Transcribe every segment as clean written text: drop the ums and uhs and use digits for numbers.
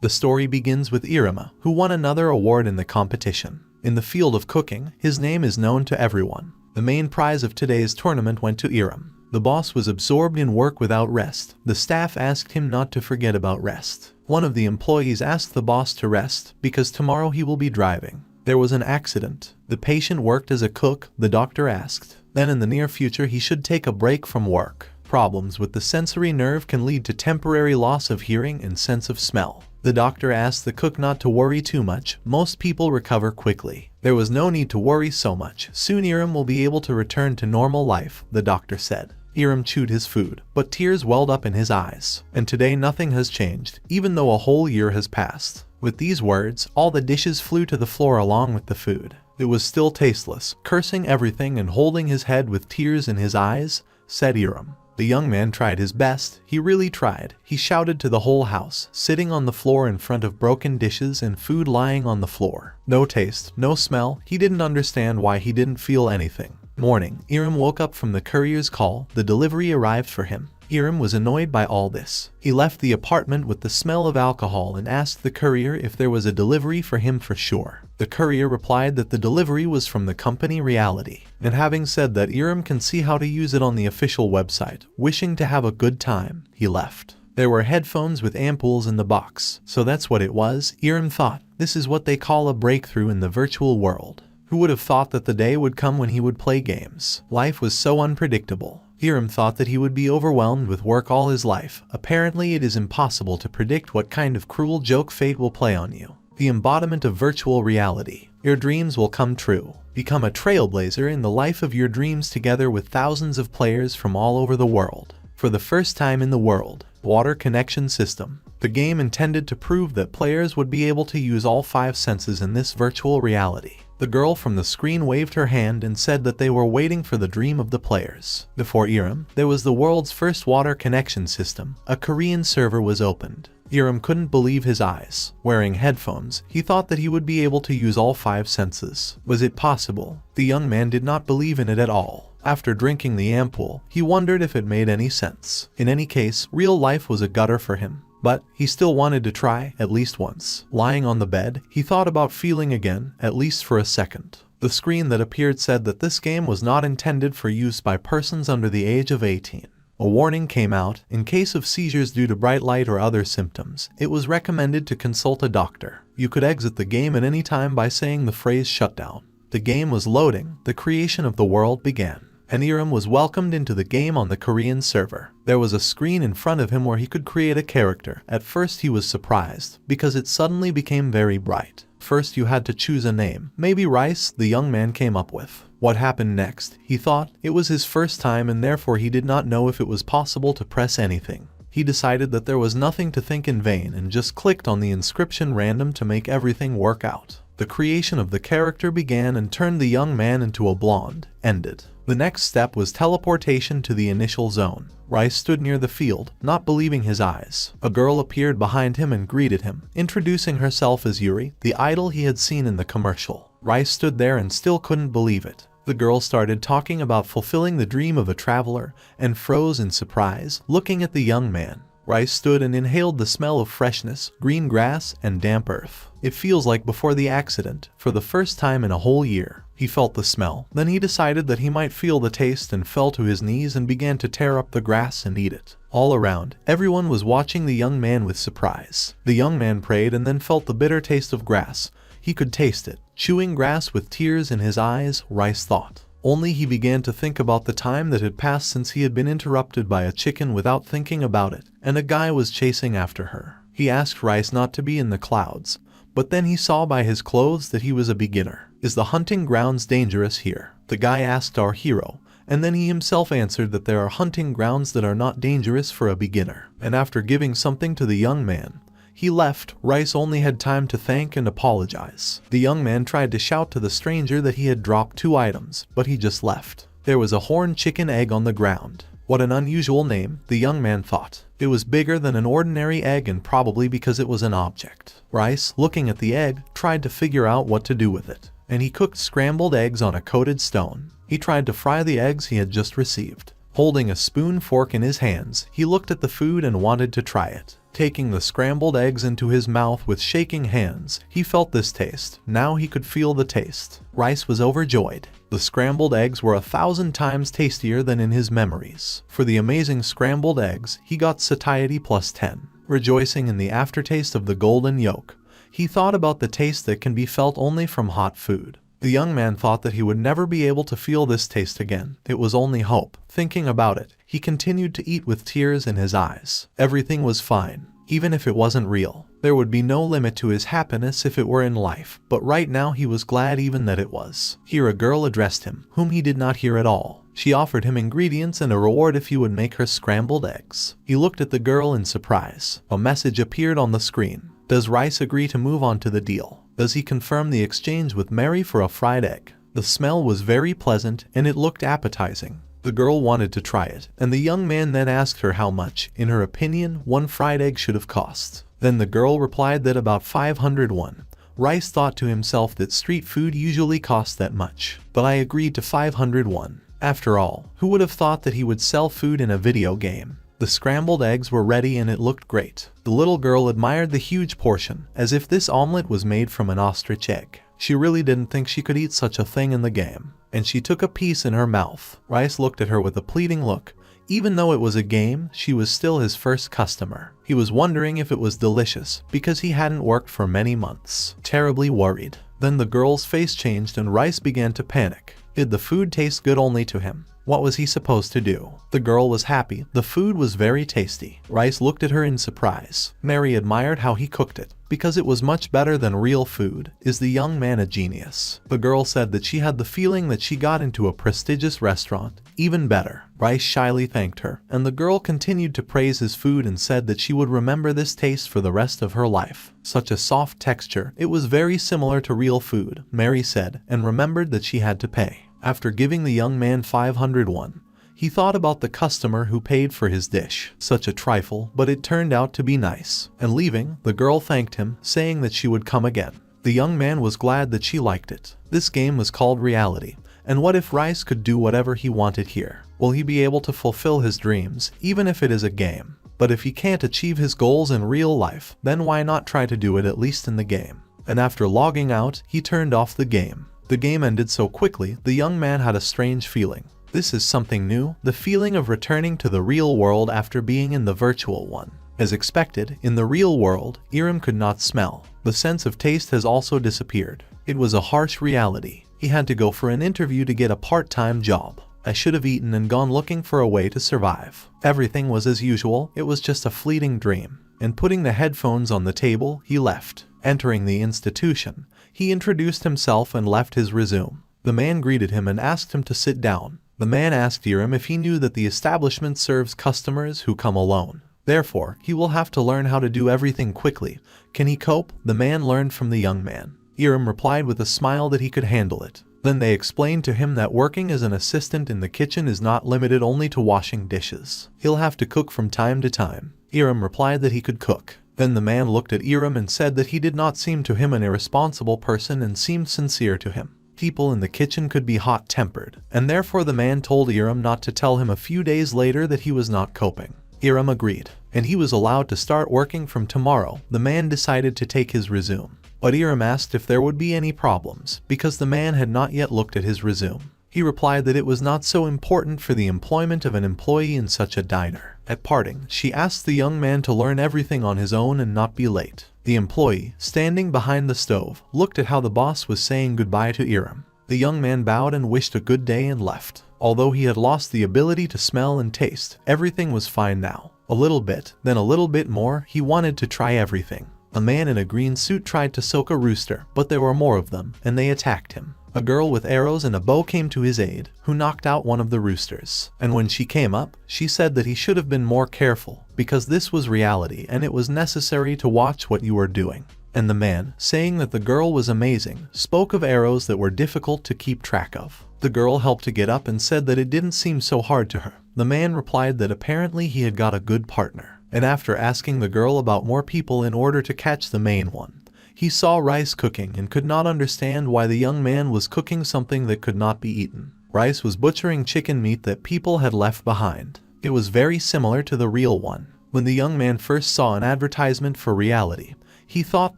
The story begins with Irama, who won another award in the competition. In the field of cooking, his name is known to everyone. The main prize of today's tournament went to Iram. The boss was absorbed in work without rest. The staff asked him not to forget about rest. One of the employees asked the boss to rest because tomorrow he will be driving. There was an accident. The patient worked as a cook, the doctor asked. Then in the near future he should take a break from work. Problems with the sensory nerve can lead to temporary loss of hearing and sense of smell. The doctor asked the cook not to worry too much. Most people recover quickly. There was no need to worry so much. Soon Iram will be able to return to normal life, the doctor said. Iram chewed his food, but tears welled up in his eyes. And today nothing has changed, even though a whole year has passed. With these words, all the dishes flew to the floor along with the food. It was still tasteless. Cursing everything and holding his head with tears in his eyes, said Iram. The young man tried his best. He really tried. He shouted to the whole house, sitting on the floor in front of broken dishes and food lying on the floor. No taste, no smell. He didn't understand why he didn't feel anything. Morning, Iram woke up from the courier's call. The delivery arrived for him. Iram was annoyed by all this. He left the apartment with the smell of alcohol and asked the courier if there was a delivery for him for sure. The courier replied that the delivery was from the company Reality. And having said that Iram can see how to use it on the official website, wishing to have a good time, he left. There were headphones with ampoules in the box. So that's what it was, Iram thought. This is what they call a breakthrough in the virtual world. Who would have thought that the day would come when he would play games? Life was so unpredictable. Iram thought that he would be overwhelmed with work all his life. Apparently it is impossible to predict what kind of cruel joke fate will play on you. The embodiment of virtual reality. Your dreams will come true. Become a trailblazer in the life of your dreams together with thousands of players from all over the world. For the first time in the world, water connection system. The game intended to prove that players would be able to use all 5 senses in this virtual reality. The girl from the screen waved her hand and said that they were waiting for the dream of the players. Before Iram, there was the world's first water connection system. A Korean server was opened. Iram couldn't believe his eyes. Wearing headphones, he thought that he would be able to use all 5 senses. Was it possible? The young man did not believe in it at all. After drinking the ampoule, he wondered if it made any sense. In any case, real life was a gutter for him. But he still wanted to try, at least once. Lying on the bed, he thought about feeling again, at least for a second. The screen that appeared said that this game was not intended for use by persons under the age of 18. A warning came out. In case of seizures due to bright light or other symptoms, it was recommended to consult a doctor. You could exit the game at any time by saying the phrase shutdown. The game was loading. The creation of the world began. And Iram was welcomed into the game on the Korean server. There was a screen in front of him where he could create a character. At first he was surprised, because it suddenly became very bright. First you had to choose a name. Maybe Rice, the young man came up with. What happened next? He thought it was his first time and therefore he did not know if it was possible to press anything. He decided that there was nothing to think in vain and just clicked on the inscription random to make everything work out. The creation of the character began and turned the young man into a blonde. Ended. The next step was teleportation to the initial zone. Rice stood near the field, not believing his eyes. A girl appeared behind him and greeted him, introducing herself as Yuri, the idol he had seen in the commercial. Rice stood there and still couldn't believe it. The girl started talking about fulfilling the dream of a traveler and froze in surprise, looking at the young man. Rice stood and inhaled the smell of freshness, green grass, and damp earth. It feels like before the accident, for the first time in a whole year. He felt the smell. Then he decided that he might feel the taste and fell to his knees and began to tear up the grass and eat it. All around, everyone was watching the young man with surprise. The young man prayed and then felt the bitter taste of grass. He could taste it. Chewing grass with tears in his eyes, Rice thought. Only he began to think about the time that had passed since he had been interrupted by a chicken without thinking about it, and a guy was chasing after her. He asked Rice not to be in the clouds, but then he saw by his clothes that he was a beginner. Is the hunting grounds dangerous here? The guy asked our hero, and then he himself answered that there are hunting grounds that are not dangerous for a beginner. And after giving something to the young man, he left. Rice only had time to thank and apologize. The young man tried to shout to the stranger that he had dropped 2 items, but he just left. There was a horned chicken egg on the ground. What an unusual name, the young man thought. It was bigger than an ordinary egg and probably because it was an object. Rice, looking at the egg, tried to figure out what to do with it. And he cooked scrambled eggs on a coated stone. He tried to fry the eggs he had just received. Holding a spoon fork in his hands, he looked at the food and wanted to try it. Taking the scrambled eggs into his mouth with shaking hands, he felt this taste. Now he could feel the taste. Rice was overjoyed. The scrambled eggs were 1,000 times tastier than in his memories. For the amazing scrambled eggs, he got satiety plus 10. Rejoicing in the aftertaste of the golden yolk, he thought about the taste that can be felt only from hot food. The young man thought that he would never be able to feel this taste again. It was only hope. Thinking about it, he continued to eat with tears in his eyes. Everything was fine, even if it wasn't real. There would be no limit to his happiness if it were in life, but right now he was glad even that it was. Here a girl addressed him, whom he did not hear at all. She offered him ingredients and a reward if he would make her scrambled eggs. He looked at the girl in surprise. A message appeared on the screen. Does Rice agree to move on to the deal? Does he confirm the exchange with Mary for a fried egg? The smell was very pleasant and it looked appetizing. The girl wanted to try it, and the young man then asked her how much, in her opinion, one fried egg should have cost. Then the girl replied that about 501. Rice thought to himself that street food usually costs that much, but I agreed to 501. After all, who would have thought that he would sell food in a video game? The scrambled eggs were ready and it looked great. The little girl admired the huge portion, as if this omelet was made from an ostrich egg. She really didn't think she could eat such a thing in the game, and she took a piece in her mouth. Rice looked at her with a pleading look. Even though it was a game, she was still his first customer. He was wondering if it was delicious, because he hadn't worked for many months. Terribly worried. Then the girl's face changed and Rice began to panic. Did the food taste good only to him? What was he supposed to do? The girl was happy. The food was very tasty. Rice looked at her in surprise. Mary admired how he cooked it, because it was much better than real food. Is the young man a genius? The girl said that she had the feeling that she got into a prestigious restaurant. Even better. Rice shyly thanked her, and the girl continued to praise his food and said that she would remember this taste for the rest of her life. Such a soft texture. It was very similar to real food, Mary said, and remembered that she had to pay. After giving the young man 501, he thought about the customer who paid for his dish. Such a trifle, but it turned out to be nice. And leaving, the girl thanked him, saying that she would come again. The young man was glad that she liked it. This game was called reality. And what if Rice could do whatever he wanted here? Will he be able to fulfill his dreams, even if it is a game? But if he can't achieve his goals in real life, then why not try to do it at least in the game? And after logging out, he turned off the game. The game ended so quickly, the young man had a strange feeling. This is something new, the feeling of returning to the real world after being in the virtual one. As expected, in the real world, Iram could not smell. The sense of taste has also disappeared. It was a harsh reality. He had to go for an interview to get a part-time job. I should have eaten and gone looking for a way to survive. Everything was as usual, it was just a fleeting dream. And putting the headphones on the table, he left. Entering the institution, he introduced himself and left his resume. The man greeted him and asked him to sit down. The man asked Iram if he knew that the establishment serves customers who come alone. Therefore, he will have to learn how to do everything quickly. Can he cope? The man learned from the young man. Iram replied with a smile that he could handle it. Then they explained to him that working as an assistant in the kitchen is not limited only to washing dishes. He'll have to cook from time to time. Iram replied that he could cook. Then the man looked at Iram and said that he did not seem to him an irresponsible person and seemed sincere to him. People in the kitchen could be hot-tempered, and therefore the man told Iram not to tell him a few days later that he was not coping. Iram agreed, and he was allowed to start working from tomorrow. The man decided to take his resume, but Iram asked if there would be any problems, because the man had not yet looked at his resume. He replied that it was not so important for the employment of an employee in such a diner. At parting, she asked the young man to learn everything on his own and not be late. The employee, standing behind the stove, looked at how the boss was saying goodbye to Iram. The young man bowed and wished a good day and left. Although he had lost the ability to smell and taste, everything was fine now. A little bit, then a little bit more, he wanted to try everything. A man in a green suit tried to soak a rooster, but there were more of them, and they attacked him. A girl with arrows and a bow came to his aid, who knocked out one of the roosters. And when she came up, she said that he should have been more careful, because this was reality and it was necessary to watch what you were doing. And the man, saying that the girl was amazing, spoke of arrows that were difficult to keep track of. The girl helped to get up and said that it didn't seem so hard to her. The man replied that apparently he had got a good partner. And after asking the girl about more people in order to catch the main one, he saw Rice cooking and could not understand why the young man was cooking something that could not be eaten. Rice was butchering chicken meat that people had left behind. It was very similar to the real one. When the young man first saw an advertisement for reality, he thought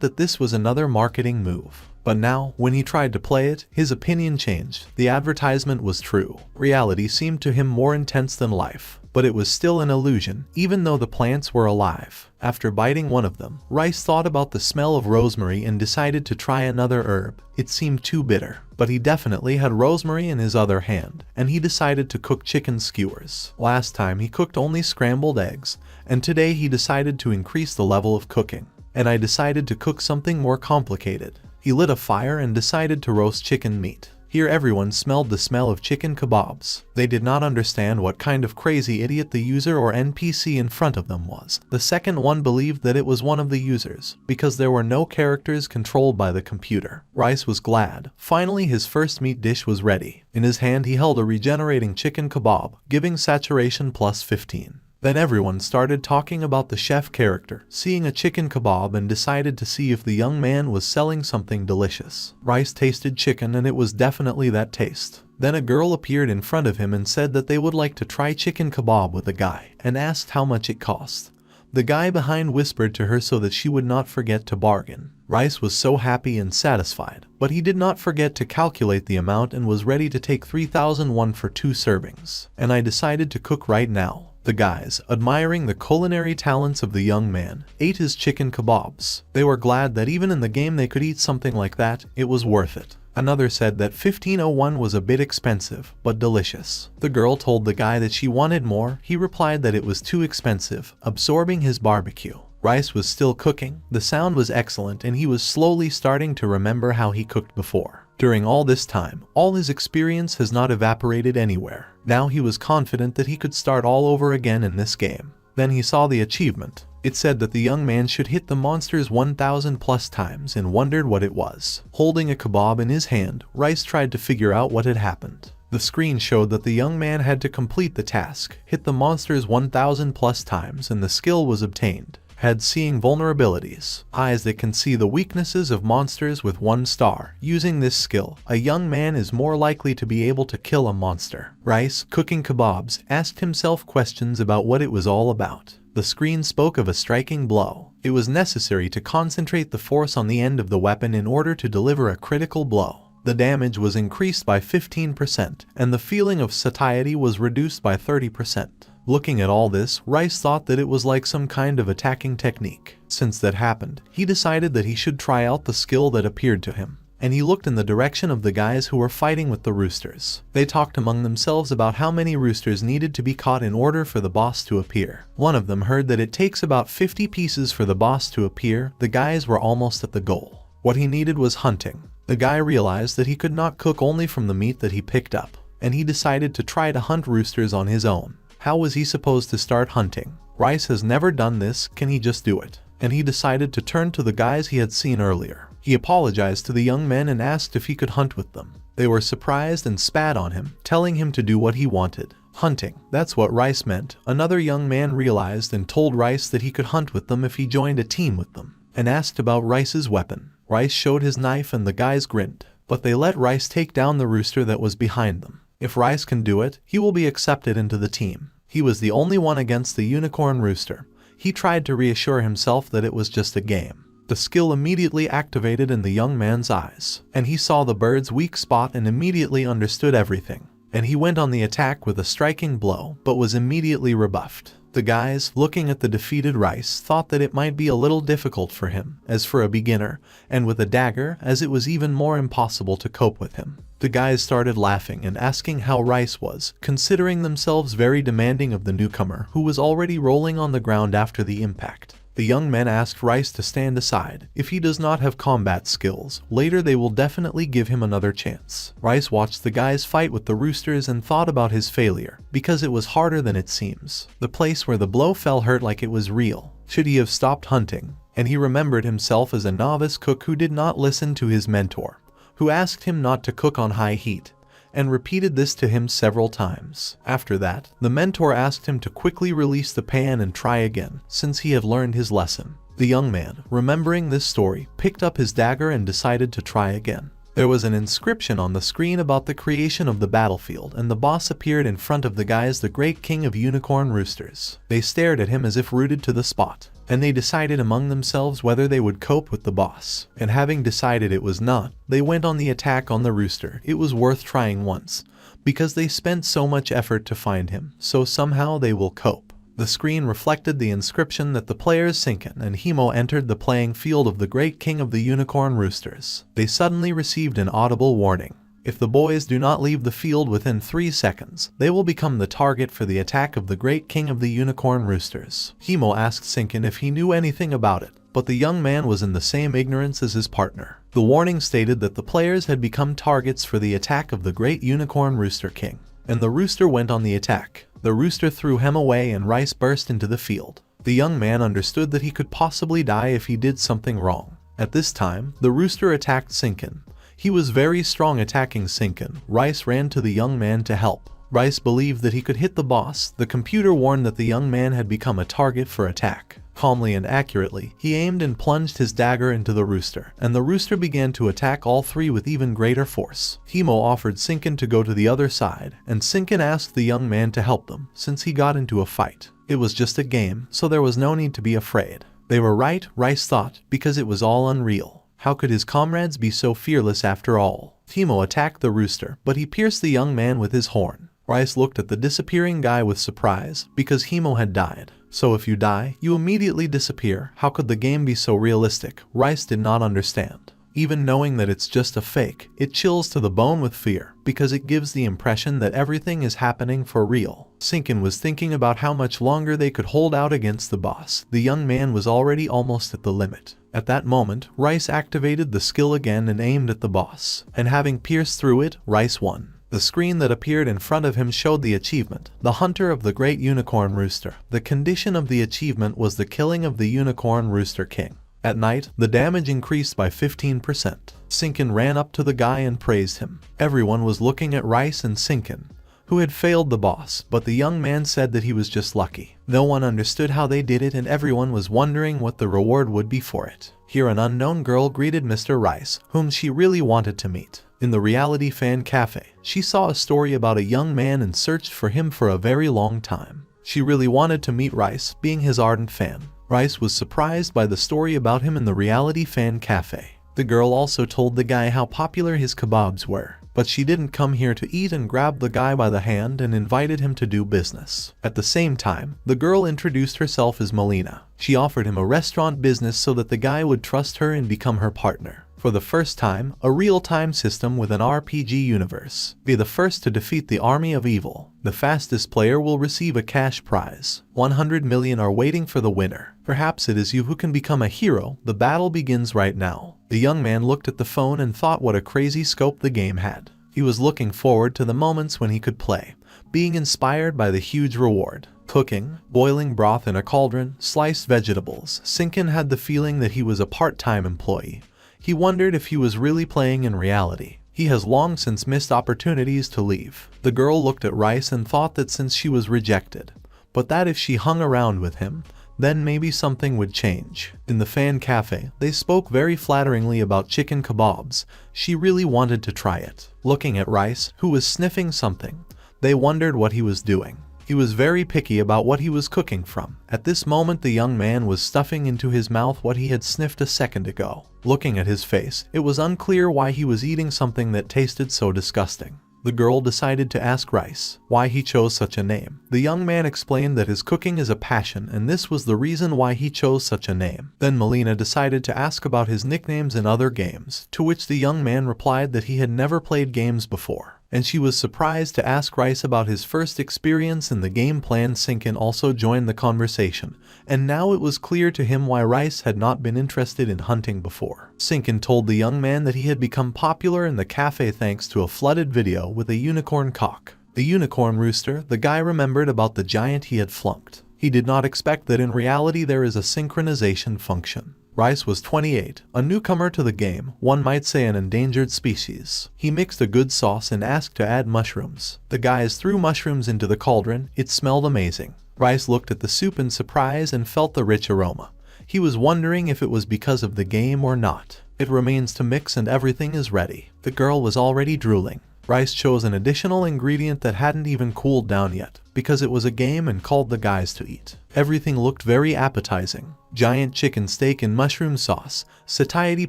that this was another marketing move. But now, when he tried to play it, his opinion changed. The advertisement was true. Reality seemed to him more intense than life. But it was still an illusion, even though the plants were alive. After biting one of them, Rice thought about the smell of rosemary and decided to try another herb. It seemed too bitter, but he definitely had rosemary in his other hand, and he decided to cook chicken skewers. Last time he cooked only scrambled eggs, and today he decided to increase the level of cooking. And I decided to cook something more complicated. He lit a fire and decided to roast chicken meat. Here everyone smelled the smell of chicken kebabs. They did not understand what kind of crazy idiot the user or NPC in front of them was. The second one believed that it was one of the users, because there were no characters controlled by the computer. Rice was glad. Finally his first meat dish was ready. In his hand he held a regenerating chicken kebab, giving saturation plus 15. Then everyone started talking about the chef character, seeing a chicken kebab, and decided to see if the young man was selling something delicious. Rice tasted chicken and it was definitely that taste. Then a girl appeared in front of him and said that they would like to try chicken kebab with the guy, and asked how much it cost. The guy behind whispered to her so that she would not forget to bargain. Rice was so happy and satisfied, but he did not forget to calculate the amount and was ready to take 3,001 for 2 servings. And I decided to cook right now. The guys, admiring the culinary talents of the young man, ate his chicken kebabs. They were glad that even in the game they could eat something like that. It was worth it. Another said that 1501 was a bit expensive, but delicious. The girl told the guy that she wanted more. He replied that it was too expensive, absorbing his barbecue. Rice was still cooking. The sound was excellent and he was slowly starting to remember how he cooked before. During all this time, all his experience has not evaporated anywhere. Now he was confident that he could start all over again in this game. Then he saw the achievement. It said that the young man should hit the monsters 1,000 plus times and wondered what it was. Holding a kebab in his hand, Rice tried to figure out what had happened. The screen showed that the young man had to complete the task, hit the monsters 1,000 plus times, and the skill was obtained. Had seeing vulnerabilities, eyes that can see the weaknesses of monsters with 1 star. Using this skill, a young man is more likely to be able to kill a monster. Rice, cooking kebabs, asked himself questions about what it was all about. The screen spoke of a striking blow. It was necessary to concentrate the force on the end of the weapon in order to deliver a critical blow. The damage was increased by 15%, and the feeling of satiety was reduced by 30%. Looking at all this, Rice thought that it was like some kind of attacking technique. Since that happened, he decided that he should try out the skill that appeared to him. And he looked in the direction of the guys who were fighting with the roosters. They talked among themselves about how many roosters needed to be caught in order for the boss to appear. One of them heard that it takes about 50 pieces for the boss to appear. The guys were almost at the goal. What he needed was hunting. The guy realized that he could not cook only from the meat that he picked up, and he decided to try to hunt roosters on his own. How was he supposed to start hunting? Rice has never done this. Can he just do it? And he decided to turn to the guys he had seen earlier. He apologized to the young men and asked if he could hunt with them. They were surprised and spat on him, telling him to do what he wanted. Hunting, that's what Rice meant. Another young man realized and told Rice that he could hunt with them if he joined a team with them, and asked about Rice's weapon. Rice showed his knife and the guys grinned, but they let Rice take down the rooster that was behind them. If Rice can do it, he will be accepted into the team. He was the only one against the unicorn rooster. He tried to reassure himself that it was just a game. The skill immediately activated in the young man's eyes, and he saw the bird's weak spot and immediately understood everything. And he went on the attack with a striking blow, but was immediately rebuffed. The guys, looking at the defeated Rice, thought that it might be a little difficult for him, as for a beginner, and with a dagger, as it was even more impossible to cope with him. The guys started laughing and asking how Rice was, considering themselves very demanding of the newcomer, who was already rolling on the ground after the impact. The young men asked Rice to stand aside. If he does not have combat skills, later they will definitely give him another chance. Rice watched the guys fight with the roosters and thought about his failure, because it was harder than it seems. The place where the blow fell hurt like it was real. Should he have stopped hunting? And he remembered himself as a novice cook who did not listen to his mentor, who asked him not to cook on high heat, and repeated this to him several times. After that, the mentor asked him to quickly release the pan and try again, since he had learned his lesson. The young man, remembering this story, picked up his dagger and decided to try again. There was an inscription on the screen about the creation of the battlefield, and the boss appeared in front of the guys, the great king of unicorn roosters. They stared at him as if rooted to the spot, and they decided among themselves whether they would cope with the boss. And having decided it was not, they went on the attack on the rooster. It was worth trying once, because they spent so much effort to find him, so somehow they will cope. The screen reflected the inscription that the players Sinkin and Himo entered the playing field of the great king of the unicorn roosters. They suddenly received an audible warning. If the boys do not leave the field within 3 seconds, they will become the target for the attack of the great king of the unicorn roosters. Himo asked Sinkin if he knew anything about it, but the young man was in the same ignorance as his partner. The warning stated that the players had become targets for the attack of the great unicorn rooster king, and the rooster went on the attack. The rooster threw him away and Rice burst into the field. The young man understood that he could possibly die if he did something wrong. At this time, the rooster attacked Sinkin. He was very strong attacking Sinkin. Rice ran to the young man to help. Rice believed that he could hit the boss. The computer warned that the young man had become a target for attack. Calmly and accurately, he aimed and plunged his dagger into the rooster, and the rooster began to attack all three with even greater force. Himo offered Sinkin to go to the other side, and Sinkin asked the young man to help them, since he got into a fight. It was just a game, so there was no need to be afraid. They were right, Rice thought, because it was all unreal. How could his comrades be so fearless after all? Himo attacked the rooster, but he pierced the young man with his horn. Rice looked at the disappearing guy with surprise, because Himo had died. So if you die, you immediately disappear. How could the game be so realistic? Rice did not understand. Even knowing that it's just a fake, it chills to the bone with fear, because it gives the impression that everything is happening for real. Sinkin was thinking about how much longer they could hold out against the boss. The young man was already almost at the limit. At that moment, Rice activated the skill again and aimed at the boss, and having pierced through it, Rice won. The screen that appeared in front of him showed the achievement, the hunter of the great unicorn rooster. The condition of the achievement was the killing of the unicorn rooster king. At night, the damage increased by 15%. Sinkin ran up to the guy and praised him. Everyone was looking at Rice and Sinkin, who had failed the boss, but the young man said that he was just lucky. No one understood how they did it, and everyone was wondering what the reward would be for it. Here an unknown girl greeted Mr. Rice, whom she really wanted to meet. In the reality fan cafe, she saw a story about a young man and searched for him for a very long time. She really wanted to meet Rice, being his ardent fan. Rice was surprised by the story about him in the reality fan cafe. The girl also told the guy how popular his kebabs were, but she didn't come here to eat, and grabbed the guy by the hand and invited him to do business. At the same time, the girl introduced herself as Melina. She offered him a restaurant business so that the guy would trust her and become her partner. For the first time, a real-time system with an RPG universe. Be the first to defeat the army of evil. The fastest player will receive a cash prize. 100 million are waiting for the winner. Perhaps it is you who can become a hero. The battle begins right now. The young man looked at the phone and thought what a crazy scope the game had. He was looking forward to the moments when he could play, being inspired by the huge reward. Cooking, boiling broth in a cauldron, sliced vegetables. Sinkin had the feeling that he was a part-time employee. He wondered if he was really playing in reality. He has long since missed opportunities to leave. The girl looked at Rice and thought that since she was rejected, but that if she hung around with him, then maybe something would change. In the fan cafe, they spoke very flatteringly about chicken kebabs. She really wanted to try it. Looking at Rice, who was sniffing something, they wondered what he was doing. He was very picky about what he was cooking from. At this moment, the young man was stuffing into his mouth what he had sniffed a second ago. Looking at his face, it was unclear why he was eating something that tasted so disgusting. The girl decided to ask Rice why he chose such a name. The young man explained that his cooking is a passion, and this was the reason why he chose such a name. Then Melina decided to ask about his nicknames in other games, to which the young man replied that he had never played games before. And she was surprised to ask Rice about his first experience in the game plan. Sinkin also joined the conversation, and now it was clear to him why Rice had not been interested in hunting before. Sinkin told the young man that he had become popular in the cafe thanks to a flooded video with a unicorn cock. The unicorn rooster, the guy remembered about the giant he had flunked. He did not expect that in reality there is a synchronization function. Rice was 28, a newcomer to the game, one might say an endangered species. He mixed a good sauce and asked to add mushrooms. The guys threw mushrooms into the cauldron. It smelled amazing. Rice looked at the soup in surprise and felt the rich aroma. He was wondering if it was because of the game or not. It remains to mix and everything is ready. The girl was already drooling. Rice chose an additional ingredient that hadn't even cooled down yet, because it was a game, and called the guys to eat. Everything looked very appetizing. Giant chicken steak in mushroom sauce, satiety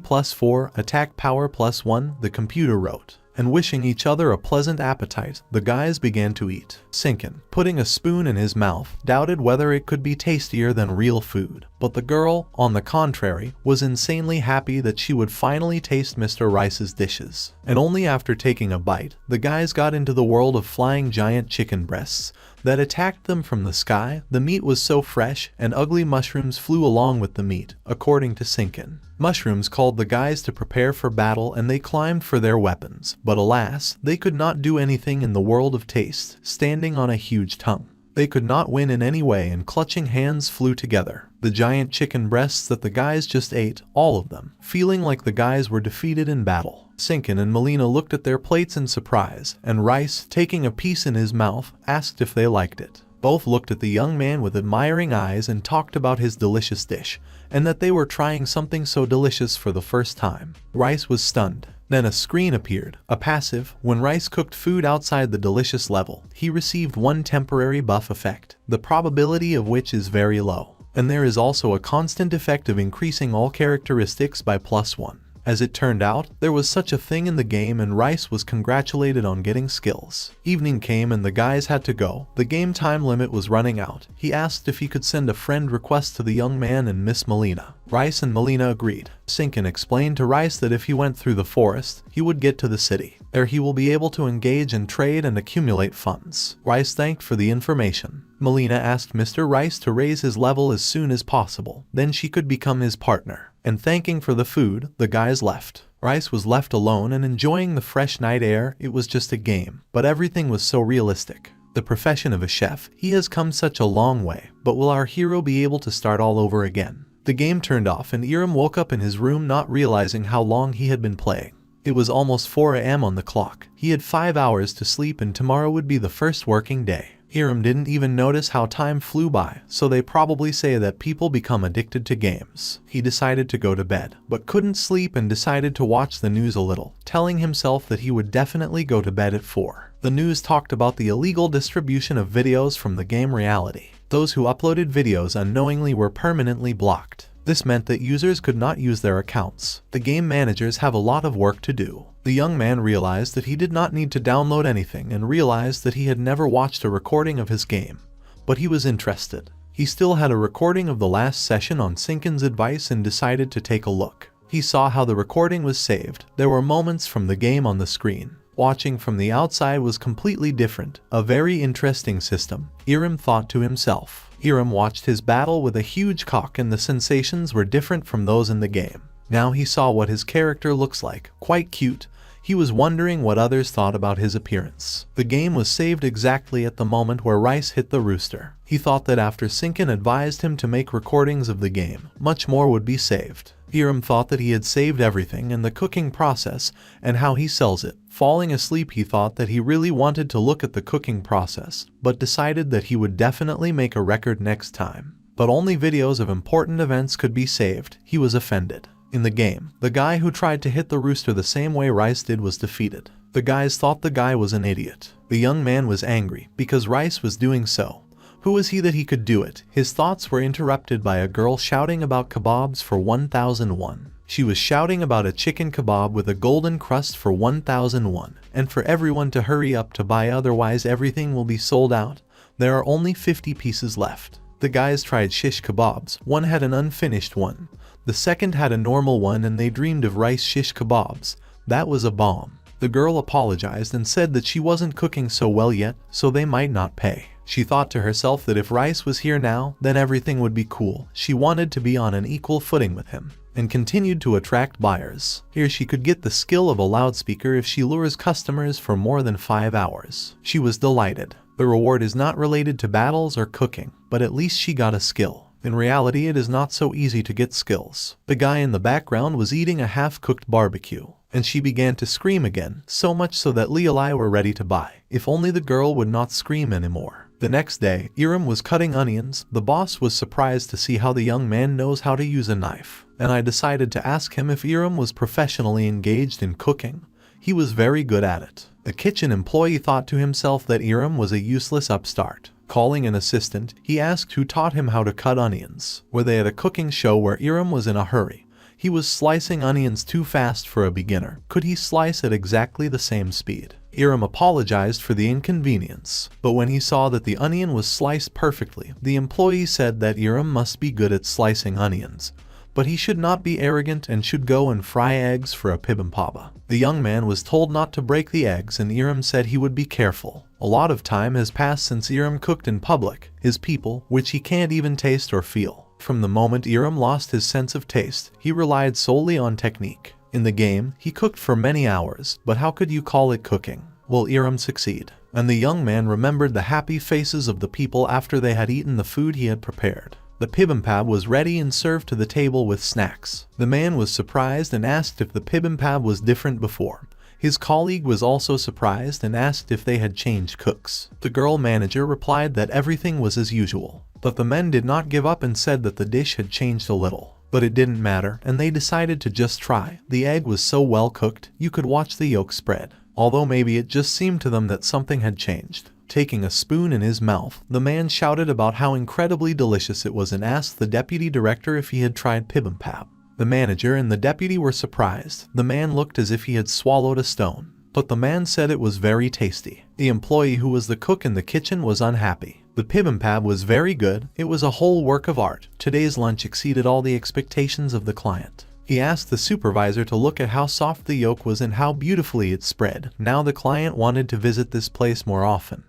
+4, attack power +1, the computer wrote. And wishing each other a pleasant appetite, the guys began to eat. Sinkin, putting a spoon in his mouth, doubted whether it could be tastier than real food. But the girl, on the contrary, was insanely happy that she would finally taste Mr. Rice's dishes. And only after taking a bite, the guys got into the world of flying giant chicken breasts that attacked them from the sky. The meat was so fresh, and ugly mushrooms flew along with the meat, according to Sinkin. Mushrooms called the guys to prepare for battle, and they climbed for their weapons. But alas, they could not do anything in the world of taste, standing on a huge tongue. They could not win in any way, and clutching hands flew together. The giant chicken breasts that the guys just ate, all of them, feeling like the guys were defeated in battle. Sinkin and Melina looked at their plates in surprise, and Rice, taking a piece in his mouth, asked if they liked it. Both looked at the young man with admiring eyes and talked about his delicious dish, and that they were trying something so delicious for the first time. Rice was stunned. Then a screen appeared, a passive. When Rice cooked food outside the delicious level, he received one temporary buff effect, the probability of which is very low. And there is also a constant effect of increasing all characteristics by +1. As it turned out, there was such a thing in the game, and Rice was congratulated on getting skills. Evening came and the guys had to go. The game time limit was running out. He asked if he could send a friend request to the young man and Miss Melina. Rice and Melina agreed. Sinkin explained to Rice that if he went through the forest, he would get to the city. There he will be able to engage and trade and accumulate funds. Rice thanked for the information. Melina asked Mr. Rice to raise his level as soon as possible. Then she could become his partner. And thanking for the food, the guys left. Rice was left alone and enjoying the fresh night air. It was just a game, but everything was so realistic. The profession of a chef, he has come such a long way, but will our hero be able to start all over again? The game turned off and Iram woke up in his room, not realizing how long he had been playing. It was almost 4 a.m. on the clock. He had 5 hours to sleep, and tomorrow would be the first working day. Iram didn't even notice how time flew by, so they probably say that people become addicted to games. He decided to go to bed, but couldn't sleep and decided to watch the news a little, telling himself that he would definitely go to bed at 4. The news talked about the illegal distribution of videos from the game reality. Those who uploaded videos unknowingly were permanently blocked. This meant that users could not use their accounts. The game managers have a lot of work to do. The young man realized that he did not need to download anything and realized that he had never watched a recording of his game. But he was interested. He still had a recording of the last session on Sinkin's advice and decided to take a look. He saw how the recording was saved. There were moments from the game on the screen. Watching from the outside was completely different. A very interesting system, Iram thought to himself. Iram watched his battle with a huge cock, and the sensations were different from those in the game. Now he saw what his character looks like, quite cute. He was wondering what others thought about his appearance. The game was saved exactly at the moment where Rice hit the rooster. He thought that after Sinkin advised him to make recordings of the game, much more would be saved. Iram thought that he had saved everything and the cooking process and how he sells it. Falling asleep, he thought that he really wanted to look at the cooking process, but decided that he would definitely make a record next time. But only videos of important events could be saved. He was offended. In the game, the guy who tried to hit the rooster the same way Rice did was defeated. The guys thought the guy was an idiot. The young man was angry because Rice was doing so. Who was he that he could do it? His thoughts were interrupted by a girl shouting about kebabs for 1,001. She was shouting about a chicken kebab with a golden crust for 1,001, and for everyone to hurry up to buy, otherwise everything will be sold out. There are only 50 pieces left. The guys tried shish kebabs. One had an unfinished one. The second had a normal one, and they dreamed of rice shish kebabs. That was a bomb. The girl apologized and said that she wasn't cooking so well yet, so they might not pay. She thought to herself that if Rice was here now, then everything would be cool. She wanted to be on an equal footing with him, and continued to attract buyers. Here she could get the skill of a loudspeaker if she lures customers for more than 5 hours. She was delighted. The reward is not related to battles or cooking, but at least she got a skill. In reality, it is not so easy to get skills. The guy in the background was eating a half-cooked barbecue, and she began to scream again, so much so that Leali were ready to buy. If only the girl would not scream anymore. The next day, Iram was cutting onions. The boss was surprised to see how the young man knows how to use a knife. and I decided to ask him if Iram was professionally engaged in cooking. He was very good at it. The kitchen employee thought to himself that Iram was a useless upstart. Calling an assistant, he asked who taught him how to cut onions. Were they at a cooking show where Iram was in a hurry? He was slicing onions too fast for a beginner. Could he slice at exactly the same speed? Iram apologized for the inconvenience, but when he saw that the onion was sliced perfectly, the employee said that Iram must be good at slicing onions, but he should not be arrogant and should go and fry eggs for a bibimbap. The young man was told not to break the eggs, and Iram said he would be careful. A lot of time has passed since Iram cooked in public, his people, which he can't even taste or feel. From the moment Iram lost his sense of taste, he relied solely on technique. In the game, he cooked for many hours, but how could you call it cooking? Will Iram succeed? And the young man remembered the happy faces of the people after they had eaten the food he had prepared. The bibimbap was ready and served to the table with snacks. The man was surprised and asked if the bibimbap was different before. His colleague was also surprised and asked if they had changed cooks. The girl manager replied that everything was as usual, but the men did not give up and said that the dish had changed a little. But it didn't matter, and they decided to just try. The egg was so well cooked, you could watch the yolk spread. Although maybe it just seemed to them that something had changed. Taking a spoon in his mouth, the man shouted about how incredibly delicious it was and asked the deputy director if he had tried bibimbap. The manager and the deputy were surprised. The man looked as if he had swallowed a stone, but the man said it was very tasty. The employee who was the cook in the kitchen was unhappy. The bibimbap was very good. It was a whole work of art. Today's lunch exceeded all the expectations of the client. He asked the supervisor to look at how soft the yolk was and how beautifully it spread. Now the client wanted to visit this place more often.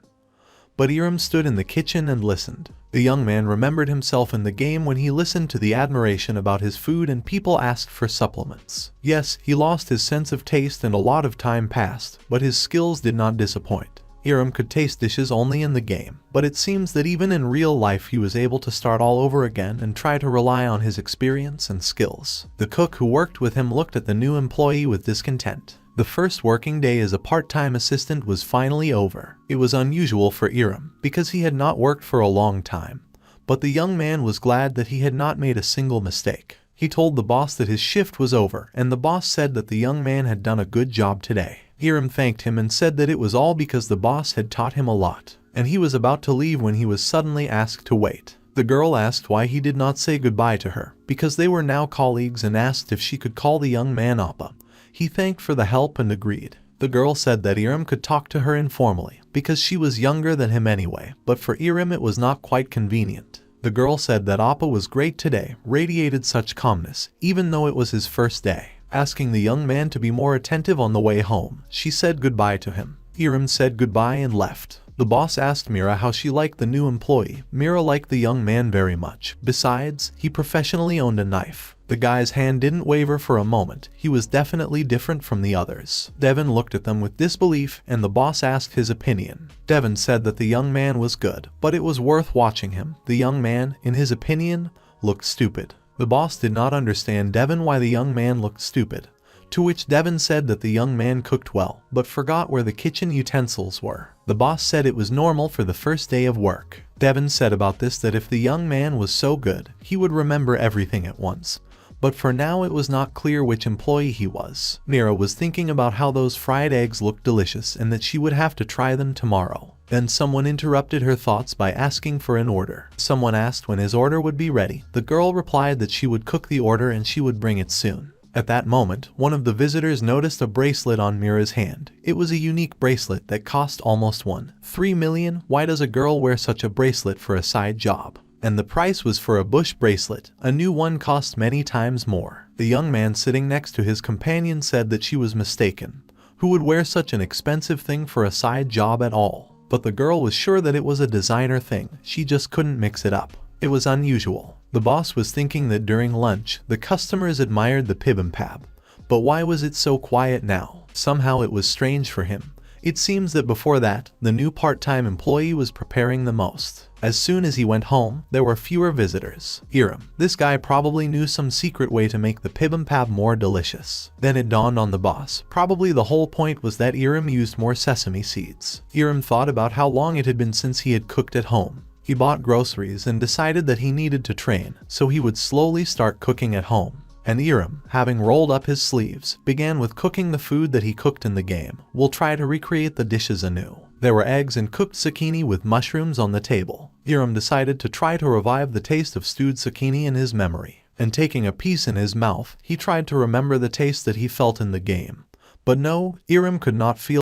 But Iram stood in the kitchen and listened. The young man remembered himself in the game when he listened to the admiration about his food and people asked for supplements. Yes, he lost his sense of taste and a lot of time passed, but his skills did not disappoint. Iram could taste dishes only in the game, but it seems that even in real life he was able to start all over again and try to rely on his experience and skills. The cook who worked with him looked at the new employee with discontent. The first working day as a part-time assistant was finally over. It was unusual for Iram, because he had not worked for a long time. But the young man was glad that he had not made a single mistake. He told the boss that his shift was over, and the boss said that the young man had done a good job today. Iram thanked him and said that it was all because the boss had taught him a lot, and he was about to leave when he was suddenly asked to wait. The girl asked why he did not say goodbye to her, because they were now colleagues, and asked if she could call the young man Appa. He thanked for the help and agreed. The girl said that Iram could talk to her informally, because she was younger than him anyway, but for Iram it was not quite convenient. The girl said that Appa was great today, radiated such calmness, even though it was his first day. Asking the young man to be more attentive on the way home, she said goodbye to him. Iram said goodbye and left. The boss asked Mira how she liked the new employee. Mira liked the young man very much. Besides, he professionally owned a knife. The guy's hand didn't waver for a moment. He was definitely different from the others. Devin looked at them with disbelief, and the boss asked his opinion. Devin said that the young man was good, but it was worth watching him. The young man, in his opinion, looked stupid. The boss did not understand Devin why the young man looked stupid. To which Devin said that the young man cooked well, but forgot where the kitchen utensils were. The boss said it was normal for the first day of work. Devin said about this that if the young man was so good, he would remember everything at once. But for now it was not clear which employee he was. Mira was thinking about how those fried eggs looked delicious and that she would have to try them tomorrow. Then someone interrupted her thoughts by asking for an order. Someone asked when his order would be ready. The girl replied that she would cook the order and she would bring it soon. At that moment, one of the visitors noticed a bracelet on Mira's hand. It was a unique bracelet that cost almost 1.3 million. Why does a girl wear such a bracelet for a side job? And the price was for a bush bracelet. A new one cost many times more. The young man sitting next to his companion said that she was mistaken. Who would wear such an expensive thing for a side job at all? But the girl was sure that it was a designer thing. She just couldn't mix it up. It was unusual. The boss was thinking that during lunch, the customers admired the bibimbap. But why was it so quiet now? Somehow it was strange for him. It seems that before that, the new part-time employee was preparing the most. As soon as he went home, there were fewer visitors. Iram, this guy probably knew some secret way to make the bibimbap more delicious. Then it dawned on the boss. Probably the whole point was that Iram used more sesame seeds. Iram thought about how long it had been since he had cooked at home. He bought groceries and decided that he needed to train, so he would slowly start cooking at home. And Iram, having rolled up his sleeves, began with cooking the food that he cooked in the game. We'll try to recreate the dishes anew. There were eggs and cooked zucchini with mushrooms on the table. Iram decided to try to revive the taste of stewed zucchini in his memory. And taking a piece in his mouth, he tried to remember the taste that he felt in the game. But no, Iram could not feel